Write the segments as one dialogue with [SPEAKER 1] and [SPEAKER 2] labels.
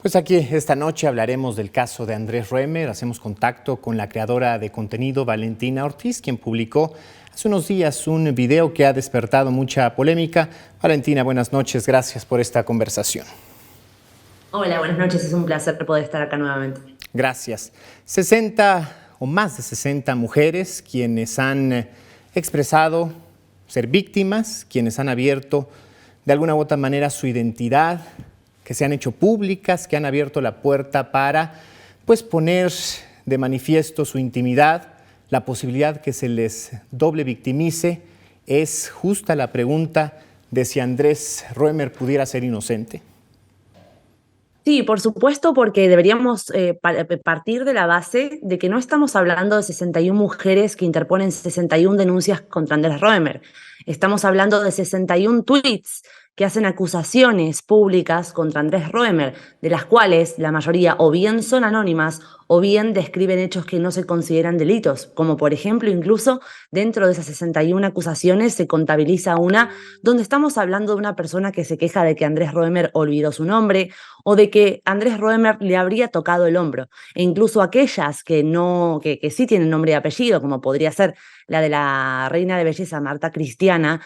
[SPEAKER 1] Pues aquí esta noche hablaremos del caso de Andrés Roemer. Hacemos contacto con la creadora de contenido Valentina Ortiz, quien publicó hace unos días un video que ha despertado mucha polémica. Valentina, buenas noches, gracias por esta conversación.
[SPEAKER 2] Hola, buenas noches, es un placer poder estar acá nuevamente.
[SPEAKER 1] Gracias. 60 o más de 60 mujeres quienes han expresado ser víctimas, quienes han abierto de alguna u otra manera su identidad, que se han hecho públicas, que han abierto la puerta para poner de manifiesto su intimidad, la posibilidad que se les doble victimice. ¿Es justa la pregunta de si Andrés Roemer pudiera ser inocente?
[SPEAKER 2] Sí, por supuesto, porque deberíamos partir de la base de que no estamos hablando de 61 mujeres que interponen 61 denuncias contra Andrés Roemer. Estamos hablando de 61 tweets que hacen acusaciones públicas contra Andrés Roemer, de las cuales la mayoría o bien son anónimas o bien describen hechos que no se consideran delitos, como por ejemplo incluso dentro de esas 61 acusaciones se contabiliza una donde estamos hablando de una persona que se queja de que Andrés Roemer olvidó su nombre o de que Andrés Roemer le habría tocado el hombro, e incluso aquellas que no, que sí tienen nombre y apellido, como podría ser la de la reina de belleza Marta Cristiana,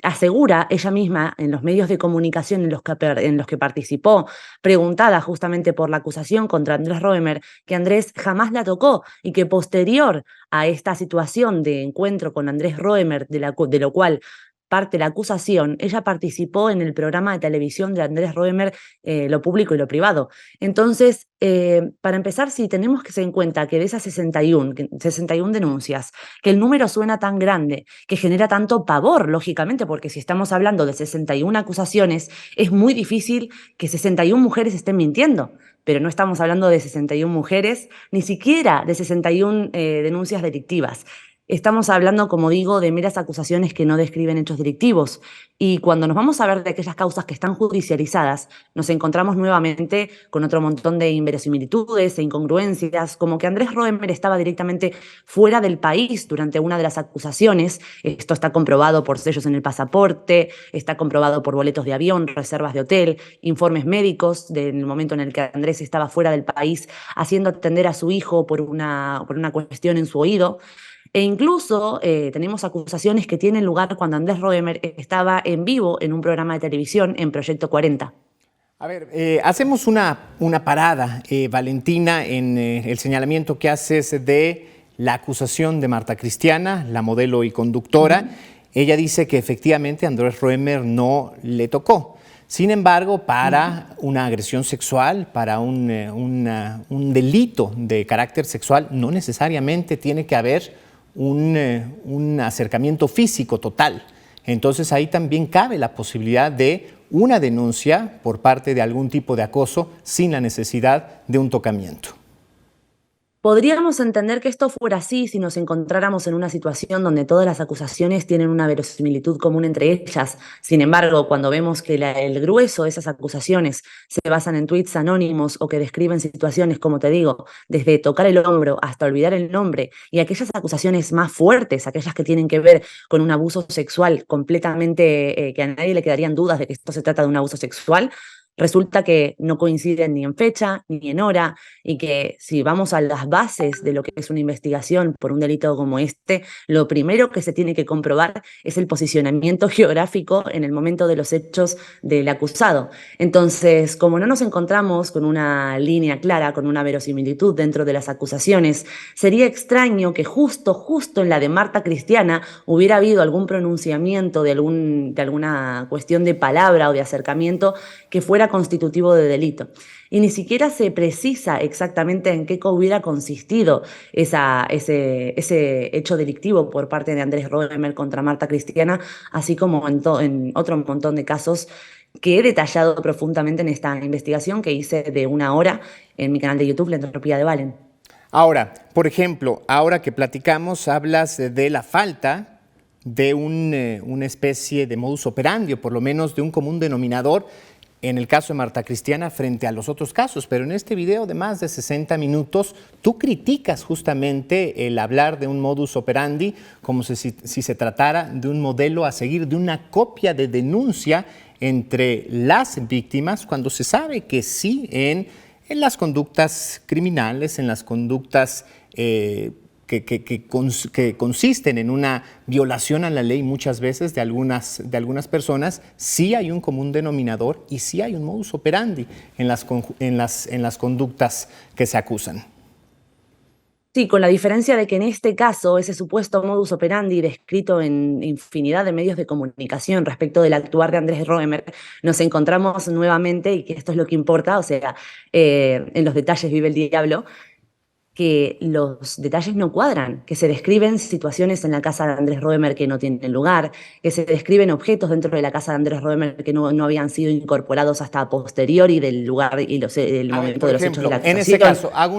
[SPEAKER 2] asegura ella misma en los medios de comunicación en los que participó, preguntada justamente por la acusación contra Andrés Roemer, que Andrés jamás la tocó y que posterior a esta situación de encuentro con Andrés Roemer, de lo cual parte la acusación, ella participó en el programa de televisión de Andrés Roemer, Lo Público y lo Privado. Entonces, para empezar, si tenemos que tener en cuenta que de esas 61 denuncias, que el número suena tan grande, que genera tanto pavor, lógicamente, porque si estamos hablando de 61 acusaciones, es muy difícil que 61 mujeres estén mintiendo. Pero no estamos hablando de 61 mujeres, ni siquiera de 61 denuncias delictivas. Estamos hablando, como digo, de meras acusaciones que no describen hechos delictivos. Y cuando nos vamos a ver de aquellas causas que están judicializadas, nos encontramos nuevamente con otro montón de inverosimilitudes e incongruencias, como que Andrés Roemer estaba directamente fuera del país durante una de las acusaciones. Esto está comprobado por sellos en el pasaporte, está comprobado por boletos de avión, reservas de hotel, informes médicos del momento en el que Andrés estaba fuera del país haciendo atender a su hijo por una cuestión en su oído. E incluso tenemos acusaciones que tienen lugar cuando Andrés Roemer estaba en vivo en un programa de televisión en Proyecto 40.
[SPEAKER 1] A ver, hacemos una parada, Valentina, en el señalamiento que haces de la acusación de Marta Cristiana, la modelo y conductora. Ella dice que efectivamente Andrés Roemer no le tocó. Sin embargo, para una agresión sexual, para un delito de carácter sexual, no necesariamente tiene que haber un acercamiento físico total. Entonces ahí también cabe la posibilidad de una denuncia por parte de algún tipo de acoso sin la necesidad de un tocamiento.
[SPEAKER 2] Podríamos entender que esto fuera así si nos encontráramos en una situación donde todas las acusaciones tienen una verosimilitud común entre ellas. Sin embargo, cuando vemos que el grueso de esas acusaciones se basan en tweets anónimos o que describen situaciones, como te digo, desde tocar el hombro hasta olvidar el nombre, y aquellas acusaciones más fuertes, aquellas que tienen que ver con un abuso sexual completamente, que a nadie le quedarían dudas de que esto se trata de un abuso sexual, resulta que no coinciden ni en fecha ni en hora, y que si vamos a las bases de lo que es una investigación por un delito como este, lo primero que se tiene que comprobar es el posicionamiento geográfico en el momento de los hechos del acusado. Entonces, como no nos encontramos con una línea clara, con una verosimilitud dentro de las acusaciones, sería extraño que justo en la de Marta Cristiana hubiera habido algún pronunciamiento de alguna cuestión de palabra o de acercamiento que fuera constitutivo de delito. Y ni siquiera se precisa exactamente en qué hubiera consistido ese hecho delictivo por parte de Andrés Roemer contra Marta Cristiana, así como en otro montón de casos que he detallado profundamente en esta investigación que hice de 1 hora en mi canal de YouTube, La Entropía de Valen.
[SPEAKER 1] Ahora, por ejemplo, ahora que platicamos, hablas de la falta de una especie de modus operandi, o por lo menos de un común denominador en el caso de Marta Cristiana frente a los otros casos, pero en este video de más de 60 minutos tú criticas justamente el hablar de un modus operandi como si se tratara de un modelo a seguir, de una copia de denuncia entre las víctimas cuando se sabe que sí en las conductas criminales, en las conductas que consisten en una violación a la ley muchas veces de algunas personas, sí hay un común denominador y sí hay un modus operandi en las conductas que se acusan.
[SPEAKER 2] Sí, con la diferencia de que en este caso, ese supuesto modus operandi descrito en infinidad de medios de comunicación respecto del actuar de Andrés Roemer, nos encontramos nuevamente, y que esto es lo que importa, o sea, en los detalles vive el diablo, que los detalles no cuadran, que se describen situaciones en la casa de Andrés Roemer que no tienen lugar, que se describen objetos dentro de la casa de Andrés Roemer que no habían sido incorporados hasta posteriori del lugar y el momento de los hechos de la acusación.
[SPEAKER 1] En ese caso, hago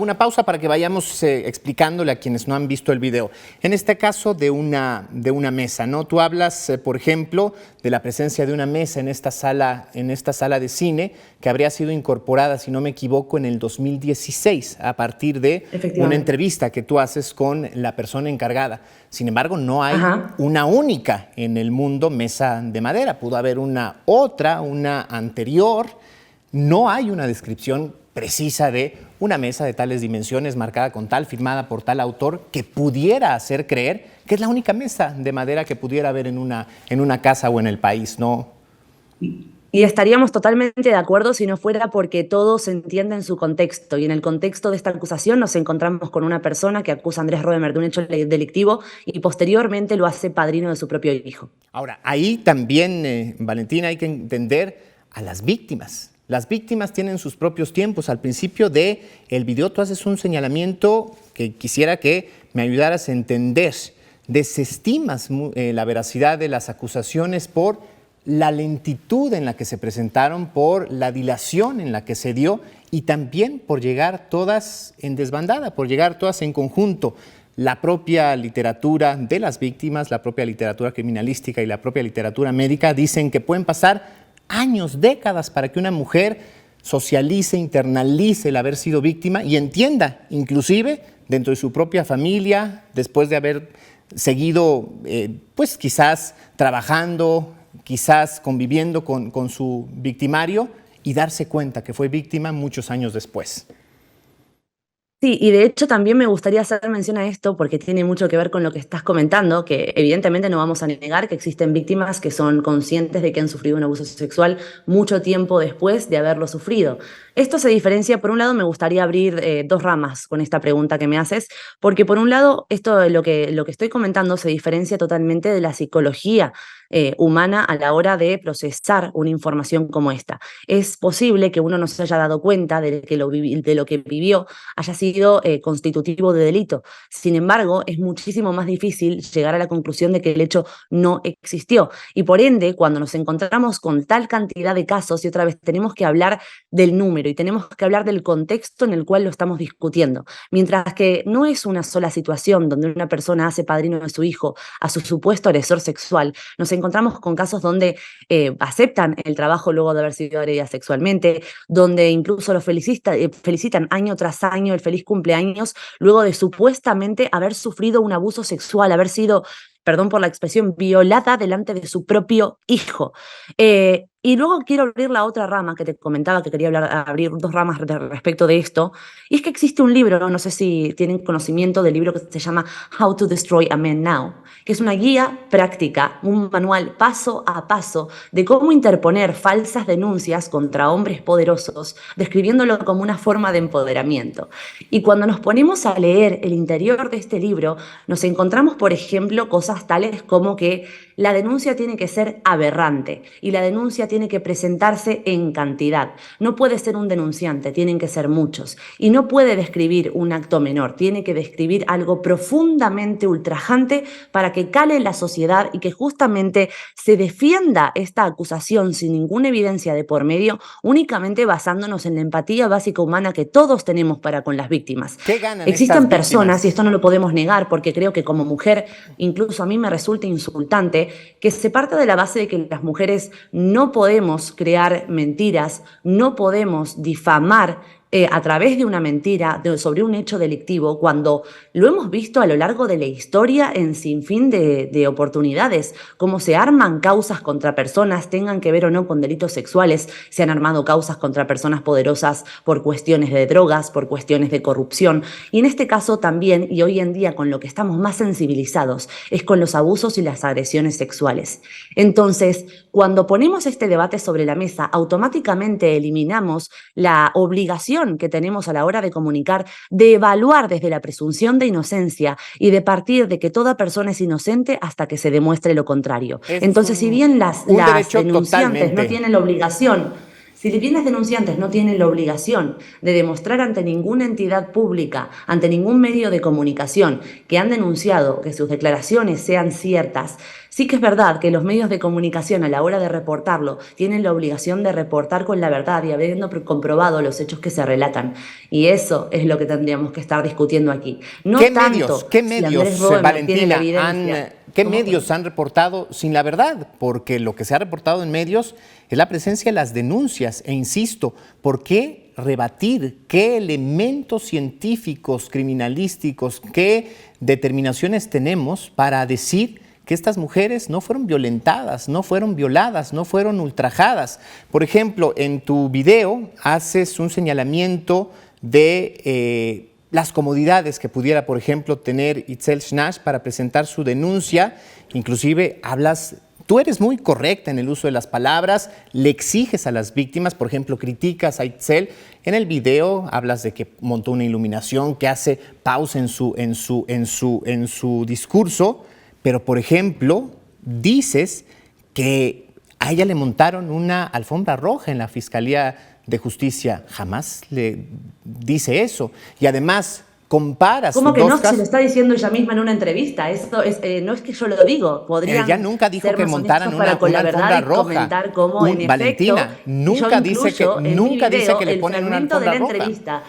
[SPEAKER 1] una pausa para que vayamos explicándole a quienes no han visto el video. En este caso de una mesa, ¿no? Tú hablas, por ejemplo, de la presencia de una mesa en esta sala de cine que habría sido incorporada, si no me equivoco, en el 2016 a partir de una entrevista que tú haces con la persona encargada. Sin embargo, no hay una única en el mundo mesa de madera. Pudo haber una anterior. No hay una descripción precisa de una mesa de tales dimensiones, marcada con tal, firmada por tal autor, que pudiera hacer creer que es la única mesa de madera que pudiera haber en una casa o en el país, ¿no?
[SPEAKER 2] Y estaríamos totalmente de acuerdo si no fuera porque todo se entiende en su contexto. Y en el contexto de esta acusación nos encontramos con una persona que acusa a Andrés Roemer de un hecho delictivo y posteriormente lo hace padrino de su propio hijo.
[SPEAKER 1] Ahora, ahí también, Valentina, hay que entender a las víctimas. Las víctimas tienen sus propios tiempos. Al principio del video tú haces un señalamiento que quisiera que me ayudaras a entender. Desestimas la veracidad de las acusaciones por la lentitud en la que se presentaron, por la dilación en la que se dio y también por llegar todas en desbandada, por llegar todas en conjunto. La propia literatura de las víctimas, la propia literatura criminalística y la propia literatura médica dicen que pueden pasar años, décadas para que una mujer socialice, internalice el haber sido víctima y entienda, inclusive dentro de su propia familia, después de haber seguido, pues quizás trabajando, quizás conviviendo con su victimario y darse cuenta que fue víctima muchos años después.
[SPEAKER 2] Sí, y de hecho también me gustaría hacer mención a esto porque tiene mucho que ver con lo que estás comentando, que evidentemente no vamos a negar que existen víctimas que son conscientes de que han sufrido un abuso sexual mucho tiempo después de haberlo sufrido. Esto se diferencia, por un lado me gustaría abrir dos ramas con esta pregunta que me haces, porque por un lado esto lo que estoy comentando se diferencia totalmente de la psicología humana a la hora de procesar una información como esta. Es posible que uno no se haya dado cuenta de que lo que vivió haya sido constitutivo de delito. Sin embargo, es muchísimo más difícil llegar a la conclusión de que el hecho no existió. Y por ende, cuando nos encontramos con tal cantidad de casos, y otra vez tenemos que hablar del número y tenemos que hablar del contexto en el cual lo estamos discutiendo. Mientras que no es una sola situación donde una persona hace padrino de su hijo a su supuesto agresor sexual, nos encontramos con casos donde aceptan el trabajo luego de haber sido agredida sexualmente, donde incluso lo felicitan año tras año, el feliz cumpleaños, luego de supuestamente haber sufrido un abuso sexual, haber sido, perdón por la expresión, violada delante de su propio hijo. Y luego quiero abrir la otra rama que te comentaba, que quería abrir dos ramas respecto de esto, y es que existe un libro, no sé si tienen conocimiento del libro que se llama How to Destroy a Man Now, que es una guía práctica, un manual paso a paso de cómo interponer falsas denuncias contra hombres poderosos, describiéndolo como una forma de empoderamiento. Y cuando nos ponemos a leer el interior de este libro, nos encontramos, por ejemplo, cosas tales como que la denuncia tiene que ser aberrante y la denuncia tiene que presentarse en cantidad. No puede ser un denunciante, tienen que ser muchos. Y no puede describir un acto menor, tiene que describir algo profundamente ultrajante para que cale en la sociedad y que justamente se defienda esta acusación sin ninguna evidencia de por medio, únicamente basándonos en la empatía básica humana que todos tenemos para con las víctimas.
[SPEAKER 1] ¿Qué ganan
[SPEAKER 2] Existen
[SPEAKER 1] estas
[SPEAKER 2] personas,
[SPEAKER 1] víctimas?
[SPEAKER 2] y esto no lo podemos negar porque creo que como mujer, incluso a mí me resulta insultante, que se parte de la base de que las mujeres no podemos crear mentiras, no podemos difamar a través de una mentira sobre un hecho delictivo, cuando lo hemos visto a lo largo de la historia en sinfín de oportunidades, cómo se arman causas contra personas, tengan que ver o no con delitos sexuales, se han armado causas contra personas poderosas por cuestiones de drogas, por cuestiones de corrupción, y en este caso también, y hoy en día con lo que estamos más sensibilizados, es con los abusos y las agresiones sexuales. Entonces, cuando ponemos este debate sobre la mesa, automáticamente eliminamos la obligación que tenemos a la hora de comunicar, de evaluar desde la presunción de inocencia y de partir de que toda persona es inocente hasta que se demuestre lo contrario.
[SPEAKER 1] Es
[SPEAKER 2] Entonces, si bien las
[SPEAKER 1] derecho
[SPEAKER 2] denunciantes no
[SPEAKER 1] totalmente.
[SPEAKER 2] tienen la obligación, si bien las denunciantes no tienen la obligación de demostrar ante ninguna entidad pública, ante ningún medio de comunicación que han denunciado que sus declaraciones sean ciertas, sí que es verdad que los medios de comunicación a la hora de reportarlo tienen la obligación de reportar con la verdad y habiendo comprobado los hechos que se relatan. Y eso es lo que tendríamos que estar discutiendo aquí. No
[SPEAKER 1] ¿Qué
[SPEAKER 2] tanto
[SPEAKER 1] medios,
[SPEAKER 2] si Andrés Roemer tiene la
[SPEAKER 1] Valentina,
[SPEAKER 2] evidencia.
[SPEAKER 1] qué
[SPEAKER 2] ¿Cómo?
[SPEAKER 1] medios han reportado sin la verdad? Porque lo que se ha reportado en medios es la presencia de las denuncias. E insisto, ¿por qué rebatir? ¿Qué elementos científicos, criminalísticos, qué determinaciones tenemos para decir que estas mujeres no fueron violentadas, no fueron violadas, no fueron ultrajadas? Por ejemplo, en tu video haces un señalamiento de las comodidades que pudiera, por ejemplo, tener Itzel Schnash para presentar su denuncia. Inclusive hablas, tú eres muy correcta en el uso de las palabras, le exiges a las víctimas, por ejemplo, criticas a Itzel. En el video hablas de que montó una iluminación, que hace pausa en su discurso, pero, por ejemplo, dices que a ella le montaron una alfombra roja en la Fiscalía de Justicia. Jamás le dice eso. Y además comparas
[SPEAKER 2] ¿Cómo que
[SPEAKER 1] dos
[SPEAKER 2] no? Se lo
[SPEAKER 1] casos.
[SPEAKER 2] está diciendo ella misma en una entrevista. Esto es, no es que yo lo digo. Podrían
[SPEAKER 1] Ella nunca dijo
[SPEAKER 2] ser
[SPEAKER 1] que
[SPEAKER 2] más
[SPEAKER 1] montaran
[SPEAKER 2] honestos para con
[SPEAKER 1] una
[SPEAKER 2] la verdad
[SPEAKER 1] alfombra
[SPEAKER 2] y
[SPEAKER 1] roja.
[SPEAKER 2] comentar cómo, en
[SPEAKER 1] Valentina,
[SPEAKER 2] efecto,
[SPEAKER 1] nunca
[SPEAKER 2] yo
[SPEAKER 1] dice
[SPEAKER 2] incluyo en mi
[SPEAKER 1] nunca dice
[SPEAKER 2] video
[SPEAKER 1] que le
[SPEAKER 2] el
[SPEAKER 1] ponen una
[SPEAKER 2] fragmento de
[SPEAKER 1] alfombra
[SPEAKER 2] la
[SPEAKER 1] roja.
[SPEAKER 2] entrevista.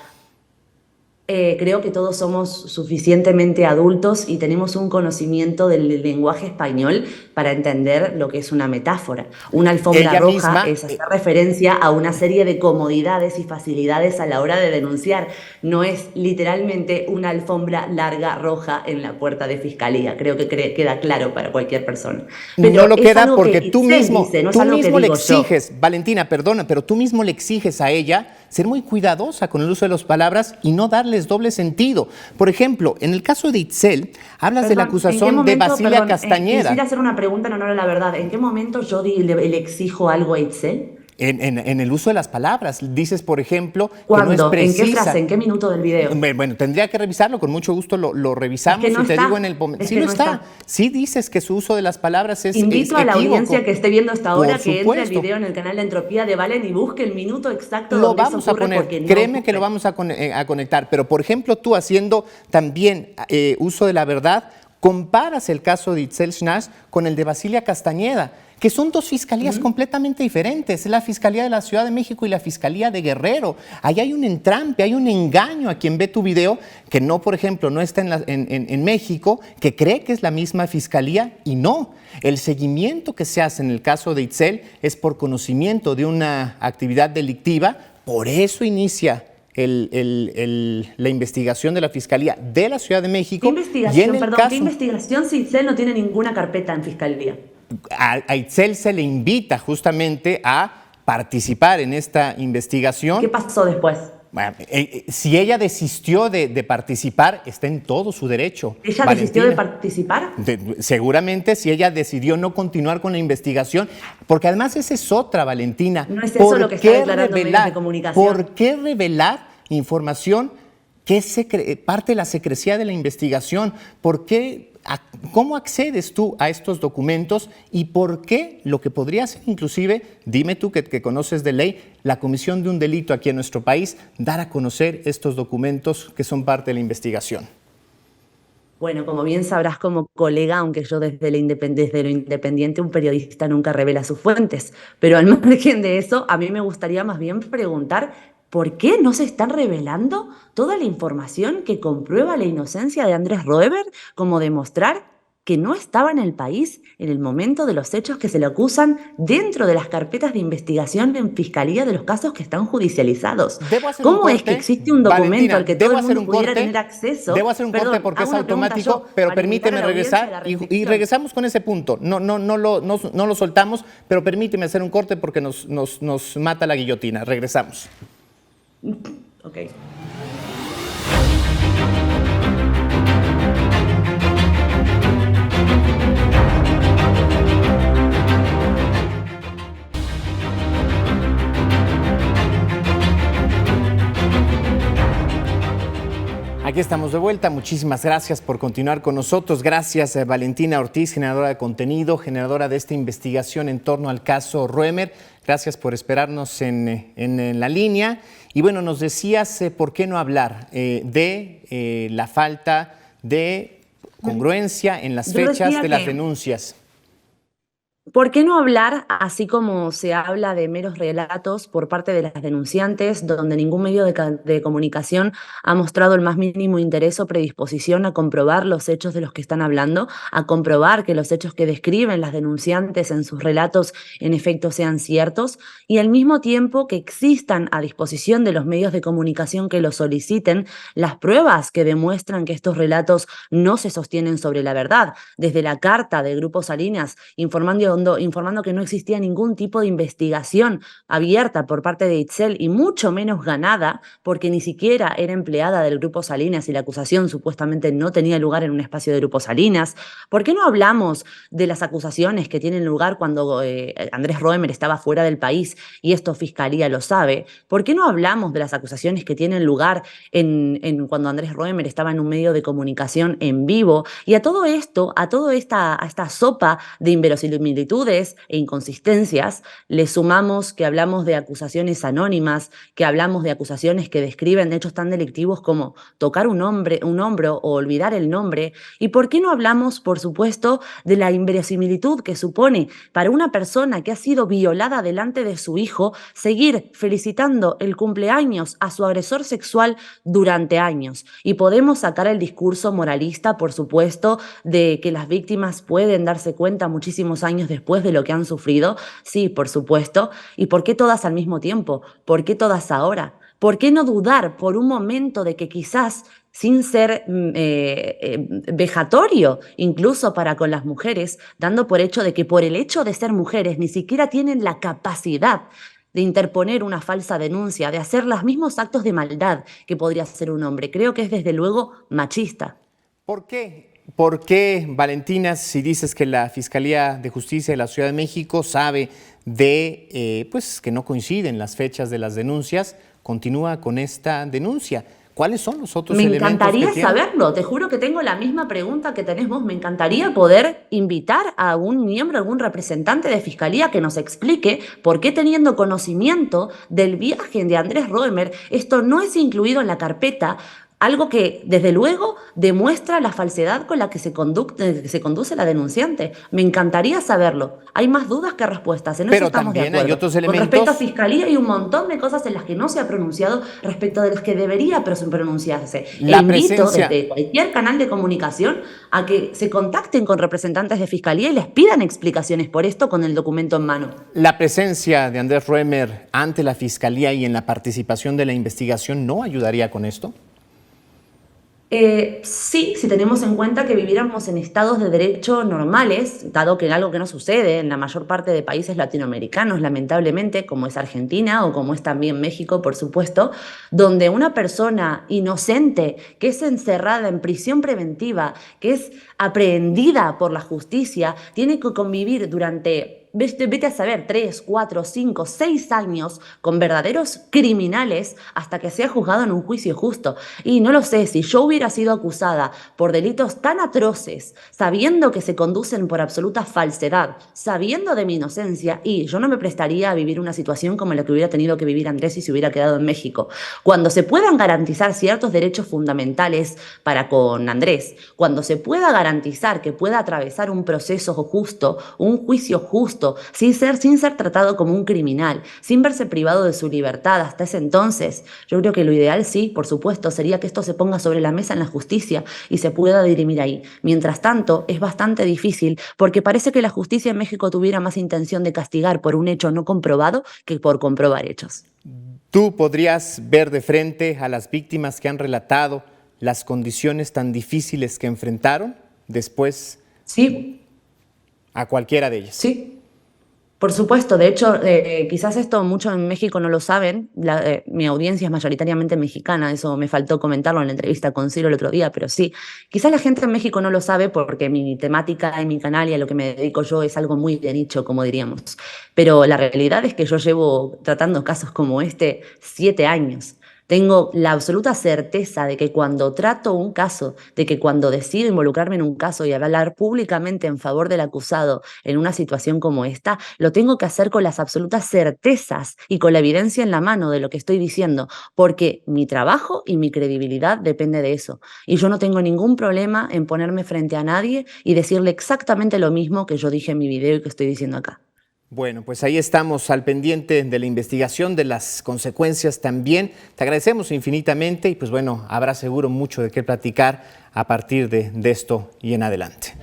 [SPEAKER 2] Creo que todos somos suficientemente adultos y tenemos un conocimiento del lenguaje español para entender lo que es una metáfora. Una alfombra
[SPEAKER 1] Ella
[SPEAKER 2] roja
[SPEAKER 1] misma,
[SPEAKER 2] es hacer referencia a una serie de comodidades y facilidades a la hora de denunciar. No es literalmente una alfombra larga roja en la puerta de fiscalía. Creo que queda claro para cualquier persona.
[SPEAKER 1] no
[SPEAKER 2] Pero
[SPEAKER 1] lo
[SPEAKER 2] es
[SPEAKER 1] queda
[SPEAKER 2] algo
[SPEAKER 1] porque
[SPEAKER 2] que
[SPEAKER 1] tú
[SPEAKER 2] Itzel
[SPEAKER 1] mismo,
[SPEAKER 2] dice, no es
[SPEAKER 1] tú
[SPEAKER 2] algo que
[SPEAKER 1] mismo le
[SPEAKER 2] digo yo.
[SPEAKER 1] exiges, Valentina, perdona, pero tú mismo le exiges a ella ser muy cuidadosa con el uso de las palabras y no darles doble sentido. Por ejemplo, en el caso de Itzel, hablas de la acusación de Basilia Castañeda.
[SPEAKER 2] Quisiera hacer una pregunta en honor a la verdad. ¿En qué momento yo le exijo algo a Itzel?
[SPEAKER 1] En el uso de las palabras. Dices, por ejemplo, que no es
[SPEAKER 2] ¿Cuándo?
[SPEAKER 1] precisa.
[SPEAKER 2] ¿En qué frase? ¿En qué minuto del video?
[SPEAKER 1] Bueno, tendría que revisarlo, con mucho gusto lo revisamos.
[SPEAKER 2] Es que no
[SPEAKER 1] y te
[SPEAKER 2] está.
[SPEAKER 1] digo en el momento.
[SPEAKER 2] Es
[SPEAKER 1] Sí
[SPEAKER 2] que
[SPEAKER 1] lo
[SPEAKER 2] no
[SPEAKER 1] está.
[SPEAKER 2] está.
[SPEAKER 1] Sí dices que su uso de las palabras es
[SPEAKER 2] Invito a la
[SPEAKER 1] equívoco.
[SPEAKER 2] audiencia que esté viendo hasta ahora
[SPEAKER 1] Por
[SPEAKER 2] que entre el
[SPEAKER 1] supuesto.
[SPEAKER 2] video en el canal de Entropía de Valen y busque el minuto exacto
[SPEAKER 1] Lo
[SPEAKER 2] donde eso
[SPEAKER 1] vamos a
[SPEAKER 2] ocurre,
[SPEAKER 1] poner,
[SPEAKER 2] porque no
[SPEAKER 1] créeme que lo
[SPEAKER 2] ocurre.
[SPEAKER 1] vamos a conectar. Pero, por ejemplo, tú haciendo también uso de la verdad, comparas el caso de Itzel Schnash con el de Basilia Castañeda, que son dos fiscalías completamente diferentes. Es la Fiscalía de la Ciudad de México y la Fiscalía de Guerrero. Ahí hay un entrampe, hay un engaño a quien ve tu video, que no, por ejemplo, no está en México, que cree que es la misma fiscalía y no. El seguimiento que se hace en el caso de Itzel es por conocimiento de una actividad delictiva, por eso inicia la investigación de la Fiscalía de la Ciudad de México.
[SPEAKER 2] ¿Qué investigación, qué investigación si Itzel no tiene ninguna carpeta en fiscalía?
[SPEAKER 1] A Itzel se le invita justamente a participar en esta investigación.
[SPEAKER 2] ¿Qué pasó después?
[SPEAKER 1] Bueno, si ella desistió de participar, está en todo su derecho.
[SPEAKER 2] ¿Ella
[SPEAKER 1] Valentina.
[SPEAKER 2] desistió de participar?
[SPEAKER 1] Seguramente si ella decidió no continuar con la investigación, porque además esa es otra, Valentina.
[SPEAKER 2] No es eso lo que está declarando medios de comunicación.
[SPEAKER 1] ¿Por qué revelar información que es parte de la secrecía de la investigación? ¿Por qué? ¿Cómo accedes tú a estos documentos y por qué lo que podría ser inclusive, dime tú que conoces de ley, la comisión de un delito aquí en nuestro país, dar a conocer estos documentos que son parte de la investigación?
[SPEAKER 2] Bueno, como bien sabrás como colega, aunque yo desde lo independiente, un periodista nunca revela sus fuentes, pero al margen de eso, a mí me gustaría más bien preguntar ¿por qué no se están revelando toda la información que comprueba la inocencia de Andrés Roemer? Como demostrar que no estaba en el país en el momento de los hechos que se le acusan dentro de las carpetas de investigación en fiscalía de los casos que están judicializados.
[SPEAKER 1] Debo hacer un
[SPEAKER 2] ¿Cómo es que
[SPEAKER 1] corte,
[SPEAKER 2] existe un documento
[SPEAKER 1] Valentina,
[SPEAKER 2] al que todo
[SPEAKER 1] debo
[SPEAKER 2] el
[SPEAKER 1] hacer
[SPEAKER 2] mundo
[SPEAKER 1] un
[SPEAKER 2] pudiera
[SPEAKER 1] corte,
[SPEAKER 2] tener acceso?
[SPEAKER 1] debo hacer un corte
[SPEAKER 2] Perdón,
[SPEAKER 1] porque es
[SPEAKER 2] hago una pregunta
[SPEAKER 1] automático,
[SPEAKER 2] yo
[SPEAKER 1] pero
[SPEAKER 2] para invitar
[SPEAKER 1] permíteme
[SPEAKER 2] a la audiencia a la
[SPEAKER 1] regresar y
[SPEAKER 2] reflexión.
[SPEAKER 1] regresamos con ese punto. No lo soltamos, pero permíteme hacer un corte porque nos mata la guillotina. Regresamos.
[SPEAKER 2] Ok.
[SPEAKER 1] Aquí estamos de vuelta. Muchísimas gracias por continuar con nosotros. Gracias, Valentina Ortiz, generadora de contenido, generadora de esta investigación en torno al caso Roemer. Gracias por esperarnos en la línea. Y bueno, nos decías por qué no hablar de la falta de congruencia en las fechas de las denuncias.
[SPEAKER 2] ¿Por qué no hablar, así como se habla de meros relatos por parte de las denunciantes, donde ningún medio de comunicación ha mostrado el más mínimo interés o predisposición a comprobar los hechos de los que están hablando, a comprobar que los hechos que describen las denunciantes en sus relatos en efecto sean ciertos, y al mismo tiempo que existan a disposición de los medios de comunicación que lo soliciten las pruebas que demuestran que estos relatos no se sostienen sobre la verdad? Desde la carta del Grupo Salinas informando que no existía ningún tipo de investigación abierta por parte de Itzel y mucho menos ganada, porque ni siquiera era empleada del Grupo Salinas y la acusación supuestamente no tenía lugar en un espacio de Grupo Salinas. ¿Por qué no hablamos de las acusaciones que tienen lugar cuando Andrés Roemer estaba fuera del país y esto Fiscalía lo sabe? ¿Por qué no hablamos de las acusaciones que tienen lugar cuando Andrés Roemer estaba en un medio de comunicación en vivo? Y a todo esto, a esta sopa de inverosimilitudes e inconsistencias, le sumamos que hablamos de acusaciones anónimas, que hablamos de acusaciones que describen hechos tan delictivos como tocar un hombro o olvidar el nombre. ¿Y por qué no hablamos, por supuesto, de la inverosimilitud que supone para una persona que ha sido violada delante de su hijo seguir felicitando el cumpleaños a su agresor sexual durante años? Y podemos sacar el discurso moralista, por supuesto, de que las víctimas pueden darse cuenta muchísimos años después de lo que han sufrido. Sí, por supuesto. ¿Y por qué todas al mismo tiempo? ¿Por qué todas ahora? ¿Por qué no dudar por un momento de que quizás, sin ser vejatorio incluso para con las mujeres, dando por hecho de que por el hecho de ser mujeres ni siquiera tienen la capacidad de interponer una falsa denuncia, de hacer los mismos actos de maldad que podría hacer un hombre? Creo que es desde luego machista.
[SPEAKER 1] ¿Por qué? ¿Por qué, Valentina, si dices que la Fiscalía de Justicia de la Ciudad de México sabe de pues que no coinciden las fechas de las denuncias, continúa con esta denuncia? ¿Cuáles son los otros elementos?
[SPEAKER 2] Me encantaría saberlo, te juro que tengo la misma pregunta que tenés vos. Me encantaría poder invitar a algún miembro, algún representante de Fiscalía que nos explique por qué, teniendo conocimiento del viaje de Andrés Roemer, esto no es incluido en la carpeta. Algo que, desde luego, demuestra la falsedad con la que se conduce la denunciante. Me encantaría saberlo. Hay más dudas que respuestas, en eso estamos de acuerdo.
[SPEAKER 1] Hay otros elementos.
[SPEAKER 2] Con respecto a Fiscalía hay un montón de cosas en las que no se ha pronunciado respecto de las que debería pronunciarse. Invito desde cualquier canal de comunicación a que se contacten con representantes de Fiscalía y les pidan explicaciones por esto con el documento en mano.
[SPEAKER 1] ¿La presencia de Andrés Roemer ante la Fiscalía y en la participación de la investigación no ayudaría con esto?
[SPEAKER 2] Sí, si tenemos en cuenta que viviéramos en estados de derecho normales, dado que algo que no sucede en la mayor parte de países latinoamericanos, lamentablemente, como es Argentina o como es también México, por supuesto, donde una persona inocente que es encerrada en prisión preventiva, que es aprehendida por la justicia, tiene que convivir durante... Vete a saber, 3, 4, 5, 6 años con verdaderos criminales hasta que sea juzgado en un juicio justo. Y no lo sé, si yo hubiera sido acusada por delitos tan atroces, sabiendo que se conducen por absoluta falsedad, sabiendo de mi inocencia, y yo no me prestaría a vivir una situación como la que hubiera tenido que vivir Andrés si se hubiera quedado en México. Cuando se puedan garantizar ciertos derechos fundamentales para con Andrés, cuando se pueda garantizar que pueda atravesar un proceso justo, un juicio justo, justo, sin ser tratado como un criminal, sin verse privado de su libertad hasta ese entonces. Yo creo que lo ideal, sí, por supuesto, sería que esto se ponga sobre la mesa en la justicia y se pueda dirimir ahí. Mientras tanto, es bastante difícil porque parece que la justicia en México tuviera más intención de castigar por un hecho no comprobado que por comprobar hechos.
[SPEAKER 1] ¿Tú podrías ver de frente a las víctimas que han relatado las condiciones tan difíciles que enfrentaron después
[SPEAKER 2] Sí,
[SPEAKER 1] a cualquiera de ellas?
[SPEAKER 2] sí. Por supuesto, de hecho, quizás esto mucho en México no lo saben, mi audiencia es mayoritariamente mexicana, eso me faltó comentarlo en la entrevista con Ciro el otro día, pero sí, quizás la gente en México no lo sabe porque mi temática en mi canal y a lo que me dedico yo es algo muy de nicho, como diríamos, pero la realidad es que yo llevo tratando casos como este 7 años. Tengo la absoluta certeza de que cuando trato un caso, de que cuando decido involucrarme en un caso y hablar públicamente en favor del acusado en una situación como esta, lo tengo que hacer con las absolutas certezas y con la evidencia en la mano de lo que estoy diciendo, porque mi trabajo y mi credibilidad depende de eso. Y yo no tengo ningún problema en ponerme frente a nadie y decirle exactamente lo mismo que yo dije en mi video y que estoy diciendo acá.
[SPEAKER 1] Bueno, pues ahí estamos al pendiente de la investigación, de las consecuencias también. Te agradecemos infinitamente y pues bueno, habrá seguro mucho de qué platicar a partir de esto y en adelante.